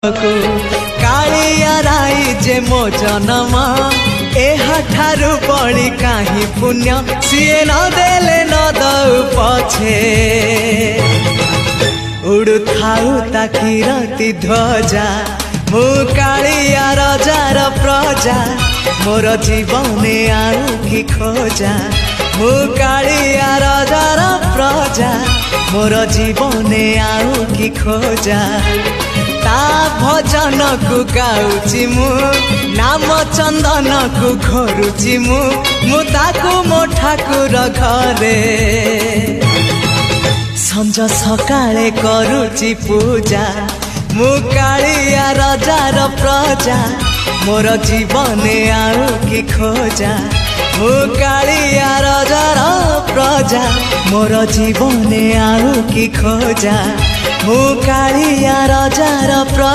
कालिया राई जे मो जनम एहाठारु बड़ी काहि पुण्य सीए न देले न दउ पछे उड़ु थाउ ताकि रति ध्वजा मु कालिया रजार प्रजा मोर जीवने आउ कि खोजा मु कालिया रजार प्रजा मोर जीवने आउ कि खोजा ता भजन को गाउची मु नाम चंदन को घरुची मु ताकू मो ठाकुर घरे संज सकाळे करूची पूजा मु कालिया रजार प्रजा मोर जीवने आउ कि खोजा मु कालिया रजार प्रजा मोर जीवने आउ कि खोजा मु कालिया रजार प्रजा।